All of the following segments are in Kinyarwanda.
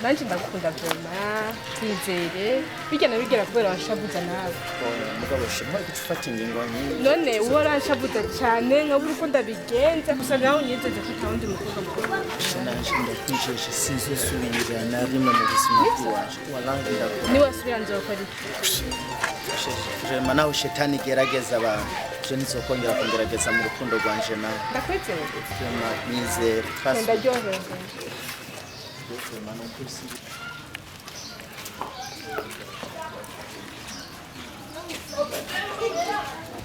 Nanjye ndagukunda vyema twizere bigena bigera kubera washabuza nawe mugabo shema gufata ingingo nk'iyi none uwo rashabuza cyane nkabura uko ndabigenza gusa nawe nyizeze ko ntawundi mukobwa mukuru nanje ndakwijeshe sinzosubira na rimwe mu buzima bwawe wallahi ndakora ni wasubira nzokora Vrema nawe shetani gerageza abantu je nizokongera kungerageza mu rukundo rwanje nawe ndakwetsewe vrema nizere ndaryohewe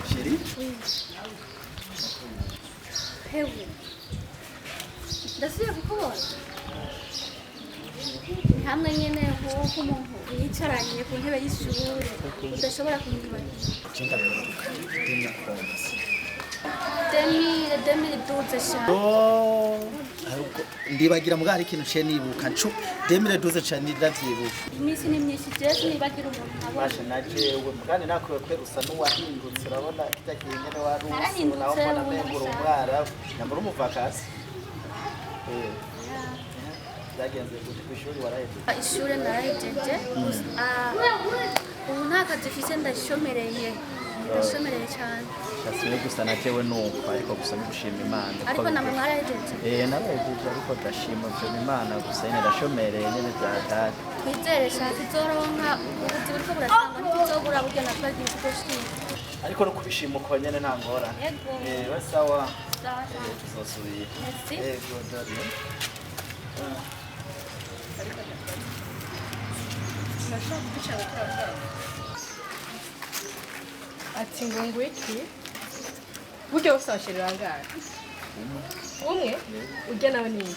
Chérie? Hewe. Ndasubiye kukubona. Hamwe nyene nk'uko umuntu yicaranye ku ntebe y'ishuri udashobora kumwibagira. Cinda kuruka. Dina konse. Demi duze sha. Ariko ndibagira mbwa hari ikintu cye nibuka ncu 2012 cyane ndavyibuka. Imisi ni myinshi Jesu nibagira umuntu abona. Basha najewe mugani nakwe kwerusa n'uwahindutse urabona kitagiye nyene warusi nawo mbona mengura umwara nyamura umuvakasi. Zagenze kwishuri warahejeje. Ishuri narahejeje. Ubu nta kazi mfise ndashomereye. Ndashomereye cyane. Shasiwe gusa najewe nuko ariko gusa gushima Imana. Ariko namwe mwarahejeje. Narahejeje ariko ndashima Imana gusa nyene ndashomereye nyene byatari. Twizere shaka izoronka ubuzi buriko buratanga ntizobura buryo natwagiye kukoshira. Ariko no kubishima uko nyene nta ngora. Yego. Sawa. Sawa. Tuzosubira. Merci. Yego dali. nashaka kwicara kwa ati ngo ngwiki buryo bose bashirira ngaho umwe ujya nawe ni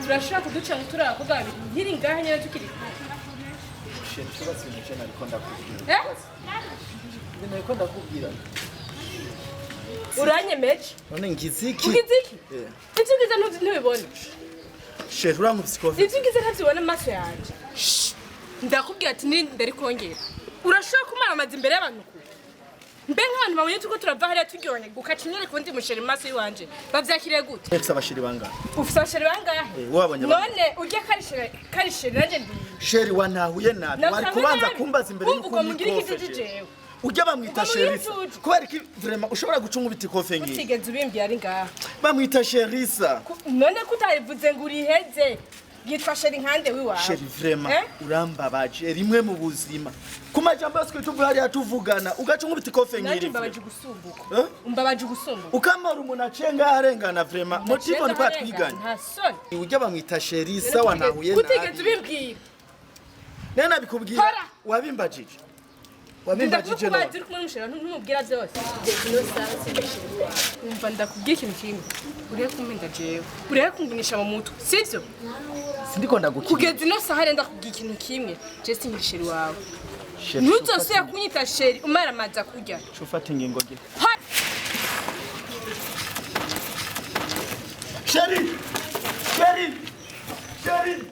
urashaka kuduca ngo turakoga babiri nkiri ngaho nyine tukiri Sheri tubatse ibintu cyane ariko ndakubwira. Ibintu ariko ndakubwira. uranyemeje None ngiziki? ugiziki icyo ugize ntubibone Sheri uramubisikofe. icyo ugize ntabyibona amaso yanjye ndakubwira ati nindi ndari kongera urashaka kumara amazi imbere y'abantu mbe nk'abantu babonye tuko turava hariya tugiranye gukacinyere kundi musheri maso yiwanje bavyakiriye gute Ufite abashiri bangahe? ufite abasheri bangahe wabonye none ujya karisheri nanje ndi Sheri wantahuye nabi wari kubanza kumbaza imbere y'uko nikikofe jewe ujya bamwita Sherisa kubera iki vraiment ushobora gucunga ubiti kofe ngiye utigeze ubimbi ari ngaha bamwita Sherisa none kutayivuze ngo uriheze yitwa sheri nkande wiwawe Sheri vraiment urambabaje rimwe mu buzima kumajambo yose tuvuga hariya tuvugana ugacunga ubiti kofe ngiri umbabaje gusumbuka umbabaje gusumbuka ukamara umuntu acenga arengana vraiment motivo ni kwa twigana nta soni ujya bamwita Sherisa wantahuye nabi utigeze ubimbwira nena bikubwira wabimbajije wabimbajije no ndakubwira kumwe n'umushera ntumubwira byose umva ndakubwira ikintu kimwe uriye kumenga jewe uriye kungunisha mu mutwe sivyo sindiko ndagukira kugeza ino saha ndakubwira ikintu kimwe je sinyisheri wawe ntuzose kunyita sheri umara amazi kurya ufata ingingo ge Sheri Sheri Sheri